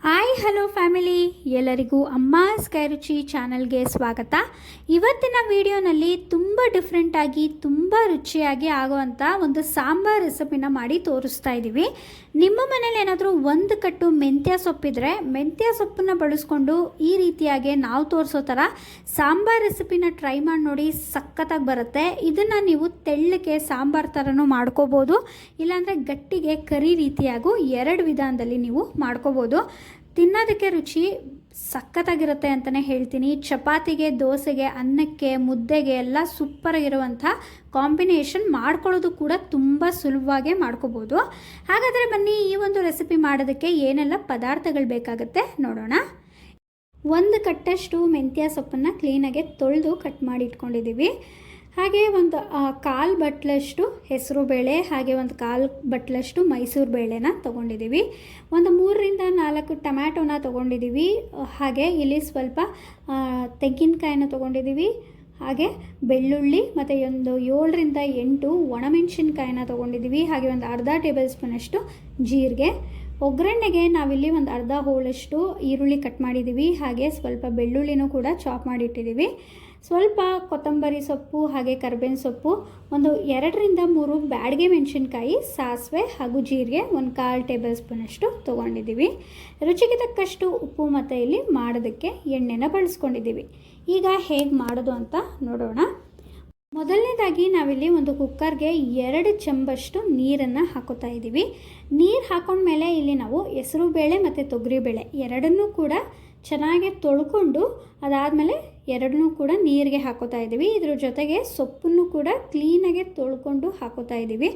Hi hello family, ಎಲ್ಲರಿಗೂ ಅಮ್ಮಾಸ್ ಕೈರುಚಿ ಚಾನಲ್ಗೆ ಸ್ವಾಗತ. ಇವತ್ತಿನ ವಿಡಿಯೋನಲ್ಲಿ ತುಂಬ ಡಿಫ್ರೆಂಟಾಗಿ ತುಂಬ ರುಚಿಯಾಗಿ ಆಗುವಂಥ ಒಂದು ಸಾಂಬಾರ್ ರೆಸಿಪಿನ ಮಾಡಿ ತೋರಿಸ್ತಾ ಇದ್ದೀವಿ. ನಿಮ್ಮ ಮನೇಲಿ ಏನಾದರೂ ಒಂದು ಕಟ್ಟು ಮೆಂತ್ಯ ಸೊಪ್ಪಿದ್ರೆ ಮೆಂತ್ಯ ಸೊಪ್ಪನ್ನು ಬಳಸ್ಕೊಂಡು ಈ ರೀತಿಯಾಗಿ ನಾವು ತೋರಿಸೋ ಥರ ಸಾಂಬಾರ್ ರೆಸಿಪಿನ ಟ್ರೈ ಮಾಡಿ ನೋಡಿ, ಸಖತ್ತಾಗಿ ಬರುತ್ತೆ. ಇದನ್ನು ನೀವು ತೆಳ್ಳಗೆ ಸಾಂಬಾರ್ ಥರನೂ ಮಾಡ್ಕೋಬೋದು, ಇಲ್ಲಾಂದರೆ ಗಟ್ಟಿಗೆ ಕರಿ ರೀತಿಯಾಗೂ ಎರಡು ವಿಧಾನದಲ್ಲಿ ನೀವು ಮಾಡ್ಕೋಬೋದು. ತಿನ್ನೋದಕ್ಕೆ ರುಚಿ ಸಖತ್ತಾಗಿರುತ್ತೆ ಅಂತಲೇ ಹೇಳ್ತೀನಿ. ಚಪಾತಿಗೆ, ದೋಸೆಗೆ, ಅನ್ನಕ್ಕೆ, ಮುದ್ದೆಗೆ ಎಲ್ಲ ಸೂಪರಾಗಿರುವಂಥ ಕಾಂಬಿನೇಷನ್ ಮಾಡ್ಕೊಳ್ಳೋದು ಕೂಡ ತುಂಬ ಸುಲಭವಾಗಿ ಮಾಡ್ಕೋಬೋದು. ಹಾಗಾದರೆ ಬನ್ನಿ, ಈ ಒಂದು ರೆಸಿಪಿ ಮಾಡೋದಕ್ಕೆ ಏನೆಲ್ಲ ಪದಾರ್ಥಗಳು ಬೇಕಾಗುತ್ತೆ ನೋಡೋಣ. ಒಂದು ಕಟ್ಟಷ್ಟು ಮೆಂತ್ಯ ಸೊಪ್ಪನ್ನು ಕ್ಲೀನಾಗಿ ತೊಳೆದು ಕಟ್ ಮಾಡಿ ಇಟ್ಕೊಂಡಿದ್ದೀವಿ. ಹಾಗೆ ಒಂದು ಕಾಲು ಬಟ್ಲಷ್ಟು ಹೆಸರು ಬೇಳೆ, ಹಾಗೆ ಒಂದು ಕಾಲು ಬಟ್ಲಷ್ಟು ಮೈಸೂರು ಬೇಳೆನ ತೊಗೊಂಡಿದ್ದೀವಿ. ಒಂದು 3-4 ಟೊಮ್ಯಾಟೊನ ತೊಗೊಂಡಿದ್ದೀವಿ. ಹಾಗೆ ಇಲ್ಲಿ ಸ್ವಲ್ಪ ತೆಂಗಿನಕಾಯಿನ ತೊಗೊಂಡಿದ್ದೀವಿ. ಹಾಗೆ ಬೆಳ್ಳುಳ್ಳಿ ಮತ್ತು ಒಂದು 7-8 ಒಣಮೆಣಸಿನ್ಕಾಯಿನ ತೊಗೊಂಡಿದ್ದೀವಿ. ಹಾಗೆ ಒಂದು ಅರ್ಧ ಟೇಬಲ್ ಸ್ಪೂನಷ್ಟು ಜೀರಿಗೆ. ಒಗ್ಗರಣೆಗೆ ನಾವಿಲ್ಲಿ ಒಂದು ಅರ್ಧ ಹೋಳಷ್ಟು ಈರುಳ್ಳಿ ಕಟ್ ಮಾಡಿದ್ದೀವಿ. ಹಾಗೆ ಸ್ವಲ್ಪ ಬೆಳ್ಳುಳ್ಳಿನೂ ಕೂಡ ಚಾಪ್ ಮಾಡಿಟ್ಟಿದ್ದೀವಿ. ಸ್ವಲ್ಪ ಕೊತ್ತಂಬರಿ ಸೊಪ್ಪು, ಹಾಗೆ ಕರಿಬೇವಿನ ಸೊಪ್ಪು, ಒಂದು 2-3 ಬ್ಯಾಡಗೆ ಮೆಣಸಿನ್ಕಾಯಿ, ಸಾಸಿವೆ ಹಾಗೂ ಜೀರಿಗೆ, ಒಂದು 1/4 ಟೇಬಲ್ ಸ್ಪೂನಷ್ಟು ತೊಗೊಂಡಿದ್ದೀವಿ. ರುಚಿಗೆ ತಕ್ಕಷ್ಟು ಉಪ್ಪು ಮತ್ತು ಇಲ್ಲಿ ಮಾಡೋದಕ್ಕೆ ಎಣ್ಣೆನ ಬಳಸ್ಕೊಂಡಿದ್ದೀವಿ. ಈಗ ಹೇಗೆ ಮಾಡೋದು ಅಂತ ನೋಡೋಣ. ಮೊದಲನೇದಾಗಿ ನಾವಿಲ್ಲಿ ಒಂದು ಕುಕ್ಕರ್ಗೆ 2 ಚಮಚಷ್ಟು ನೀರನ್ನು ಹಾಕೋತಾ ಇದ್ದೀವಿ. ನೀರು ಹಾಕೊಂಡ್ಮೇಲೆ ಇಲ್ಲಿ ನಾವು ಹೆಸರು ಬೇಳೆ ಮತ್ತು ತೊಗರಿಬೇಳೆ ಎರಡನ್ನೂ ಕೂಡ ಚೆನ್ನಾಗಿ ತೊಳ್ಕೊಂಡು ಅದಾದಮೇಲೆ ಎರಡನ್ನೂ ಕೂಡ ನೀರಿಗೆ ಹಾಕೋತಾ ಇದ್ದೀವಿ. ಇದ್ರ ಜೊತೆಗೆ ಸೊಪ್ಪನ್ನು ಕೂಡ ಕ್ಲೀನಾಗೆ ತೊಳ್ಕೊಂಡು ಹಾಕೋತಾ ಇದ್ದೀವಿ.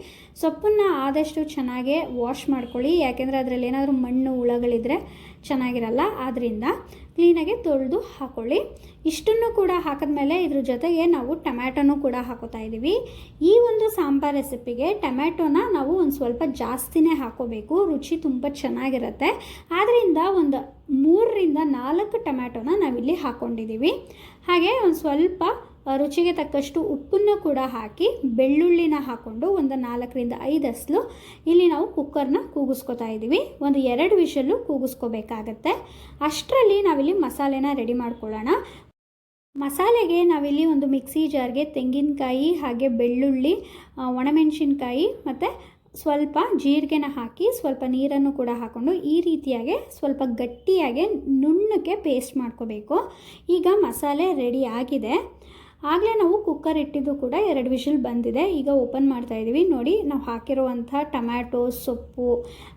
ಸೊಪ್ಪನ್ನು ಆದಷ್ಟು ಚೆನ್ನಾಗೇ ವಾಶ್ ಮಾಡ್ಕೊಳ್ಳಿ, ಯಾಕೆಂದರೆ ಅದರಲ್ಲಿ ಏನಾದರೂ ಮಣ್ಣು ಹುಳಗಳಿದ್ರೆ ಚೆನ್ನಾಗಿರಲ್ಲ. ಆದ್ದರಿಂದ ಕ್ಲೀನಾಗೆ ತೊಳೆದು ಹಾಕ್ಕೊಳ್ಳಿ. ಇಷ್ಟನ್ನು ಕೂಡ ಹಾಕಿದ್ಮೇಲೆ ಇದ್ರ ಜೊತೆಗೆ ನಾವು ಟೊಮ್ಯಾಟೊನೂ ಕೂಡ ಹಾಕೋತಾ ಇದ್ದೀವಿ. ಈ ಒಂದು ಸಾಂಬಾರ್ ರೆಸಿಪಿಗೆ ಟೊಮ್ಯಾಟೊನ ನಾವು ಒಂದು ಸ್ವಲ್ಪ ಜಾಸ್ತಿನೇ ಹಾಕೋಬೇಕು, ರುಚಿ ತುಂಬ ಚೆನ್ನಾಗಿರುತ್ತೆ. ಆದ್ದರಿಂದ ಒಂದು 3-4 ಟೊಮ್ಯಾಟೊನ ನಾವಿಲ್ಲಿ ಹಾಕ್ಕೊಂಡಿದ್ದೀವಿ. ಹಾಗೆ ಒಂದು ಸ್ವಲ್ಪ ರುಚಿಗೆ ತಕ್ಕಷ್ಟು ಉಪ್ಪನ್ನು ಕೂಡ ಹಾಕಿ ಬೆಳ್ಳುಳ್ಳಿನ ಹಾಕ್ಕೊಂಡು ಒಂದು 4-5 ಅಸಲು ಇಲ್ಲಿ ನಾವು ಕುಕ್ಕರ್ನ ಕೂಗಿಸ್ಕೊತಾ ಇದ್ದೀವಿ. ಒಂದು 2 ವಿಷಲ್ಲು ಕೂಗಿಸ್ಕೋಬೇಕಾಗತ್ತೆ. ಅಷ್ಟರಲ್ಲಿ ನಾವಿಲ್ಲಿ ಮಸಾಲೆನ ರೆಡಿ ಮಾಡ್ಕೊಳ್ಳೋಣ. ಮಸಾಲೆಗೆ ನಾವಿಲ್ಲಿ ಒಂದು ಮಿಕ್ಸಿ ಜಾರ್ಗೆ ತೆಂಗಿನಕಾಯಿ, ಹಾಗೆ ಬೆಳ್ಳುಳ್ಳಿ, ಒಣಮೆಣಸಿನ್ಕಾಯಿ ಮತ್ತು ಸ್ವಲ್ಪ ಜೀರಿಗೆನ ಹಾಕಿ ಸ್ವಲ್ಪ ನೀರನ್ನು ಕೂಡ ಹಾಕ್ಕೊಂಡು ಈ ರೀತಿಯಾಗಿ ಸ್ವಲ್ಪ ಗಟ್ಟಿಯಾಗಿ ನುಣ್ಣಗೆ ಪೇಸ್ಟ್ ಮಾಡ್ಕೋಬೇಕು. ಈಗ ಮಸಾಲೆ ರೆಡಿ ಆಗಿದೆ. ಆಗಲೇ ನಾವು ಕುಕ್ಕರ್ ಇಟ್ಟಿದ್ದು ಕೂಡ 2 ವಿಷಲ್ ಬಂದಿದೆ. ಈಗ ಓಪನ್ ಮಾಡ್ತಾ ಇದ್ದೀವಿ. ನೋಡಿ, ನಾವು ಹಾಕಿರುವಂಥ ಟೊಮ್ಯಾಟೊ, ಸೊಪ್ಪು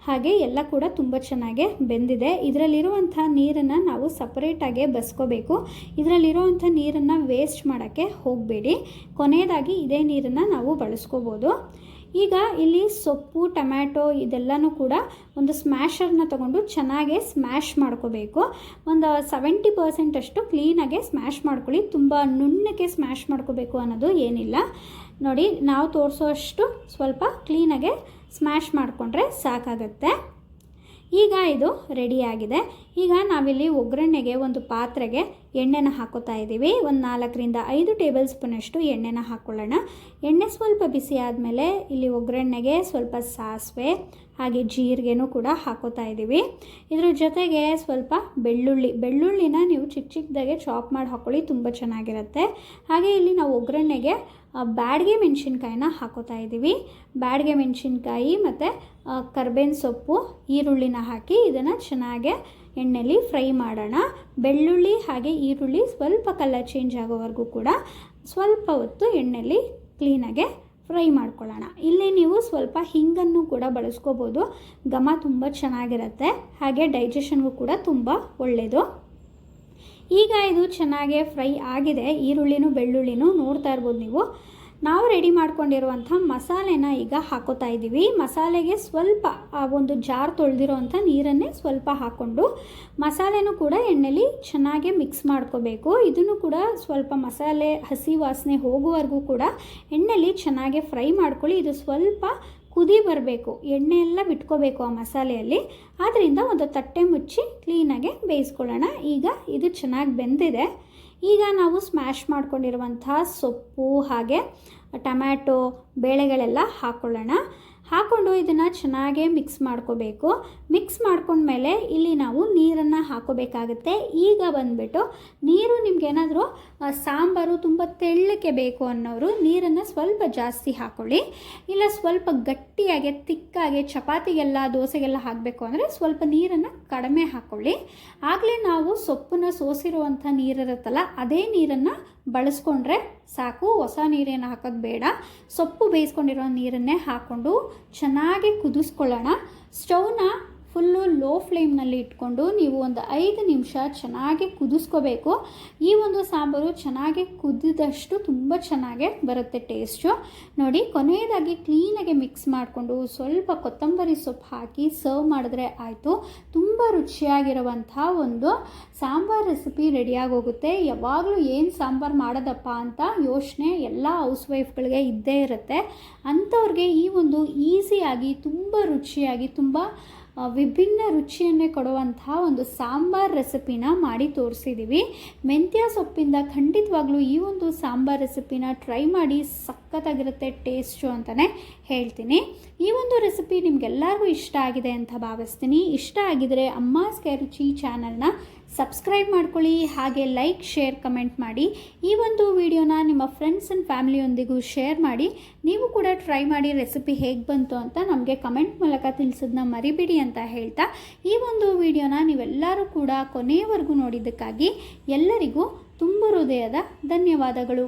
ಹಾಗೆ ಎಲ್ಲ ಕೂಡ ತುಂಬ ಚೆನ್ನಾಗಿ ಬೆಂದಿದೆ. ಇದರಲ್ಲಿರುವಂಥ ನೀರನ್ನು ನಾವು ಸಪ್ರೇಟಾಗಿ ಬಸ್ಕೋಬೇಕು. ಇದರಲ್ಲಿರುವಂಥ ನೀರನ್ನು ವೇಸ್ಟ್ ಮಾಡೋಕ್ಕೆ ಹೋಗಬೇಡಿ. ಕೊನೆಯದಾಗಿ ಇದೇ ನೀರನ್ನು ನಾವು ಬಳಸ್ಕೋಬೋದು. ಈಗ ಇಲ್ಲಿ ಸೊಪ್ಪು, ಟೊಮ್ಯಾಟೊ ಇದೆಲ್ಲನೂ ಕೂಡ ಒಂದು ಸ್ಮ್ಯಾಶರ್ನ ತೊಗೊಂಡು ಚೆನ್ನಾಗೆ ಸ್ಮ್ಯಾಶ್ ಮಾಡ್ಕೋಬೇಕು. ಒಂದು 70% ಅಷ್ಟು ಕ್ಲೀನಾಗೆ ಸ್ಮ್ಯಾಶ್ ಮಾಡ್ಕೊಳ್ಳಿ. ತುಂಬ ನುಣ್ಣಗೆ ಸ್ಮ್ಯಾಶ್ ಮಾಡ್ಕೋಬೇಕು ಅನ್ನೋದು ಏನಿಲ್ಲ. ನೋಡಿ, ನಾವು ತೋರಿಸೋ ಅಷ್ಟು ಸ್ವಲ್ಪ ಕ್ಲೀನಾಗೆ ಸ್ಮ್ಯಾಶ್ ಮಾಡಿಕೊಂಡ್ರೆ ಸಾಕಾಗತ್ತೆ. ಈಗ ಇದು ರೆಡಿಯಾಗಿದೆ. ಈಗ ನಾವಿಲ್ಲಿ ಒಗ್ಗರಣೆಗೆ ಒಂದು ಪಾತ್ರೆಗೆ ಎಣ್ಣೆನ ಹಾಕೋತಾ ಇದ್ದೀವಿ. ಒಂದು 4-5 ಟೇಬಲ್ ಸ್ಪೂನಷ್ಟು ಎಣ್ಣೆನ ಹಾಕ್ಕೊಳ್ಳೋಣ. ಎಣ್ಣೆ ಸ್ವಲ್ಪ ಬಿಸಿ ಆದಮೇಲೆ ಇಲ್ಲಿ ಒಗ್ಗರಣೆಗೆ ಸ್ವಲ್ಪ ಸಾಸಿವೆ ಹಾಗೆ ಜೀರಿಗೆನೂ ಕೂಡ ಹಾಕೋತಾ ಇದ್ದೀವಿ. ಇದ್ರ ಜೊತೆಗೆ ಸ್ವಲ್ಪ ಬೆಳ್ಳುಳ್ಳಿನ ನೀವು ಚಿಕ್ಕದಾಗೆ ಚಾಪ್ ಮಾಡಿ ಹಾಕ್ಕೊಳ್ಳಿ, ತುಂಬ ಚೆನ್ನಾಗಿರುತ್ತೆ. ಹಾಗೆ ಇಲ್ಲಿ ನಾವು ಒಗ್ಗರಣೆಗೆ ಬ್ಯಾಡಗೆ ಮೆಣಸಿನ್ಕಾಯಿನ ಹಾಕೋತಾ ಇದ್ದೀವಿ. ಬ್ಯಾಡಗೆ ಮೆಣಸಿನ್ಕಾಯಿ ಮತ್ತು ಕರಿಬೇವಿನ ಸೊಪ್ಪು, ಈರುಳ್ಳಿನ ಹಾಕಿ ಇದನ್ನು ಚೆನ್ನಾಗೆ ಎಣ್ಣೆಯಲ್ಲಿ ಫ್ರೈ ಮಾಡೋಣ. ಬೆಳ್ಳುಳ್ಳಿ ಹಾಗೆ ಈರುಳ್ಳಿ ಸ್ವಲ್ಪ ಕಲರ್ ಚೇಂಜ್ ಆಗೋವರೆಗೂ ಕೂಡ ಸ್ವಲ್ಪ ಹೊತ್ತು ಎಣ್ಣೆಯಲ್ಲಿ ಕ್ಲೀನಾಗೆ ಫ್ರೈ ಮಾಡ್ಕೊಳ್ಳೋಣ. ಇಲ್ಲಿ ನೀವು ಸ್ವಲ್ಪ ಹಿಂಗನ್ನು ಕೂಡ ಬಳಸ್ಕೋಬೋದು, ಘಮ ತುಂಬ ಚೆನ್ನಾಗಿರುತ್ತೆ. ಹಾಗೆ ಡೈಜೆಷನ್ಗೂ ಕೂಡ ತುಂಬ ಒಳ್ಳೆಯದು. ಈಗ ಇದು ಚೆನ್ನಾಗೆ ಫ್ರೈ ಆಗಿದೆ. ಈರುಳ್ಳಿನೂ ಬೆಳ್ಳುಳ್ಳಿನೂ ನೋಡ್ತಾ ಇರ್ಬೋದು ನೀವು. ನಾವು ರೆಡಿ ಮಾಡ್ಕೊಂಡಿರುವಂಥ ಮಸಾಲೆನ ಈಗ ಹಾಕೋತಾ ಇದ್ದೀವಿ. ಮಸಾಲೆಗೆ ಸ್ವಲ್ಪ ಒಂದು ಜಾರ್ ತೊಳೆದಿರೋವಂಥ ನೀರನ್ನೇ ಸ್ವಲ್ಪ ಹಾಕ್ಕೊಂಡು ಮಸಾಲೆನೂ ಕೂಡ ಎಣ್ಣೆಲಿ ಚೆನ್ನಾಗಿ ಮಿಕ್ಸ್ ಮಾಡ್ಕೋಬೇಕು. ಇದನ್ನು ಕೂಡ ಸ್ವಲ್ಪ ಮಸಾಲೆ ಹಸಿ ವಾಸನೆ ಹೋಗುವವರೆಗೂ ಕೂಡ ಎಣ್ಣೆಲಿ ಚೆನ್ನಾಗಿ ಫ್ರೈ ಮಾಡ್ಕೊಳ್ಳಿ. ಇದು ಸ್ವಲ್ಪ ಕುದಿ ಬರಬೇಕು, ಎಣ್ಣೆ ಎಲ್ಲ ಬಿಟ್ಕೋಬೇಕು ಆ ಮಸಾಲೆಯಲ್ಲಿ. ಆದ್ದರಿಂದ ಒಂದು ತಟ್ಟೆ ಮುಚ್ಚಿ ಕ್ಲೀನಾಗೆ ಬೇಯಿಸ್ಕೊಳ್ಳೋಣ. ಈಗ ಇದು ಚೆನ್ನಾಗಿ ಬೆಂದಿದೆ. ಈಗ ನಾವು ಸ್ಮ್ಯಾಶ್ ಮಾಡ್ಕೊಂಡಿರುವಂಥ ಸೊಪ್ಪು ಹಾಗೆ ಟೊಮ್ಯಾಟೊ, ಬೇಳೆಗಳೆಲ್ಲ ಹಾಕ್ಕೊಳ್ಳೋಣ. ಹಾಕ್ಕೊಂಡು ಇದನ್ನು ಚೆನ್ನಾಗೇ ಮಿಕ್ಸ್ ಮಾಡ್ಕೋಬೇಕು. ಮಿಕ್ಸ್ ಮಾಡ್ಕೊಂಡ್ಮೇಲೆ ಇಲ್ಲಿ ನಾವು ನೀರನ್ನು ಹಾಕೋಬೇಕಾಗುತ್ತೆ. ಈಗ ಬಂದುಬಿಟ್ಟು ನೀರು ನಿಮಗೇನಾದರೂ ಸಾಂಬಾರು ತುಂಬ ತೆಳ್ಳಕ್ಕೆ ಬೇಕು ಅನ್ನೋರು ನೀರನ್ನು ಸ್ವಲ್ಪ ಜಾಸ್ತಿ ಹಾಕ್ಕೊಳ್ಳಿ. ಇಲ್ಲ ಸ್ವಲ್ಪ ಗಟ್ಟಿಯಾಗಿ ತಿಕ್ಕಾಗಿ ಚಪಾತಿಗೆಲ್ಲ ದೋಸೆಗೆಲ್ಲ ಹಾಕಬೇಕು ಅಂದರೆ ಸ್ವಲ್ಪ ನೀರನ್ನು ಕಡಿಮೆ ಹಾಕ್ಕೊಳ್ಳಿ. ಆಗಲೇ ನಾವು ಸೊಪ್ಪನ್ನು ಸೋಸಿರುವಂಥ ನೀರಿರುತ್ತಲ್ಲ ಅದೇ ನೀರನ್ನು ಬಳಸ್ಕೊಂಡ್ರೆ ಸಾಕು. ಹೊಸ ನೀರೇನು ಹಾಕೋದು ಬೇಡ. ಸೊಪ್ಪು ಬೇಯಿಸ್ಕೊಂಡಿರೋ ನೀರನ್ನೇ ಹಾಕ್ಕೊಂಡು ಚೆನ್ನಾಗಿ ಕುದಿಸ್ಕೊಳ್ಳೋಣ. ಸ್ಟವ್ನ ಫುಲ್ಲು ಲೋ ಫ್ಲೇಮ್ನಲ್ಲಿ ಇಟ್ಕೊಂಡು ನೀವು ಒಂದು 5 ನಿಮಿಷ ಚೆನ್ನಾಗಿ ಕುದಿಸ್ಕೋಬೇಕು. ಈ ಒಂದು ಸಾಂಬಾರು ಚೆನ್ನಾಗಿ ಕುದಿದಷ್ಟು ತುಂಬ ಚೆನ್ನಾಗೇ ಬರುತ್ತೆ ಟೇಸ್ಟು. ನೋಡಿ, ಕೊನೆಯದಾಗಿ ಕ್ಲೀನಾಗಿ ಮಿಕ್ಸ್ ಮಾಡಿಕೊಂಡು ಸ್ವಲ್ಪ ಕೊತ್ತಂಬರಿ ಸೊಪ್ಪು ಹಾಕಿ ಸರ್ವ್ ಮಾಡಿದ್ರೆ ಆಯಿತು. ತುಂಬ ರುಚಿಯಾಗಿರುವಂಥ ಒಂದು ಸಾಂಬಾರು ರೆಸಿಪಿ ರೆಡಿಯಾಗೋಗುತ್ತೆ. ಯಾವಾಗಲೂ ಏನು ಸಾಂಬಾರು ಮಾಡೋದಪ್ಪ ಅಂತ ಯೋಚನೆ ಎಲ್ಲ ಹೌಸ್ ವೈಫ್ಗಳಿಗೆ ಇದ್ದೇ ಇರುತ್ತೆ. ಅಂಥವ್ರಿಗೆ ಈ ಒಂದು ಈಸಿಯಾಗಿ ತುಂಬ ರುಚಿಯಾಗಿ ತುಂಬ ವಿಭಿನ್ನ ರುಚಿಯನ್ನೇ ಕೊಡುವಂತಹ ಒಂದು ಸಾಂಬಾರ್ ರೆಸಿಪಿನ ಮಾಡಿ ತೋರಿಸಿದ್ದೀವಿ. ಮೆಂತ್ಯ ಸೊಪ್ಪಿಂದ ಖಂಡಿತವಾಗ್ಲೂ ಈ ಒಂದು ಸಾಂಬಾರ್ ರೆಸಿಪಿನ ಟ್ರೈ ಮಾಡಿ, ಸಖತ್ತಾಗಿರುತ್ತೆ ಟೇಸ್ಟು ಅಂತಲೇ ಹೇಳ್ತೀನಿ. ಈ ಒಂದು ರೆಸಿಪಿ ನಿಮಗೆಲ್ಲರಿಗೂ ಇಷ್ಟ ಆಗಿದೆ ಅಂತ ಭಾವಿಸ್ತೀನಿ. ಇಷ್ಟ ಆಗಿದರೆ ಅಮ್ಮಾಸ್ ಕೈರುಚಿ ಚಾನಲ್ನ ಸಬ್ಸ್ಕ್ರೈಬ್ ಮಾಡ್ಕೊಳ್ಳಿ. ಹಾಗೆ ಲೈಕ್, ಶೇರ್, ಕಮೆಂಟ್ ಮಾಡಿ. ಈ ಒಂದು ವಿಡಿಯೋನ ನಿಮ್ಮ ಫ್ರೆಂಡ್ಸ್ ಆ್ಯಂಡ್ ಫ್ಯಾಮಿಲಿಯೊಂದಿಗೂ ಶೇರ್ ಮಾಡಿ. ನೀವು ಕೂಡ ಟ್ರೈ ಮಾಡಿ ರೆಸಿಪಿ ಹೇಗೆ ಬಂತು ಅಂತ ನಮಗೆ ಕಮೆಂಟ್ ಮೂಲಕ ತಿಳಿಸೋದನ್ನ ಮರಿಬೇಡಿ ಅಂತ ಹೇಳ್ತಾ ಈ ಒಂದು ವಿಡಿಯೋನ ನೀವೆಲ್ಲರೂ ಕೂಡ ಕೊನೆಯವರೆಗೂ ನೋಡಿದ್ದಕ್ಕಾಗಿ ಎಲ್ಲರಿಗೂ ತುಂಬ ಹೃದಯದ ಧನ್ಯವಾದಗಳು.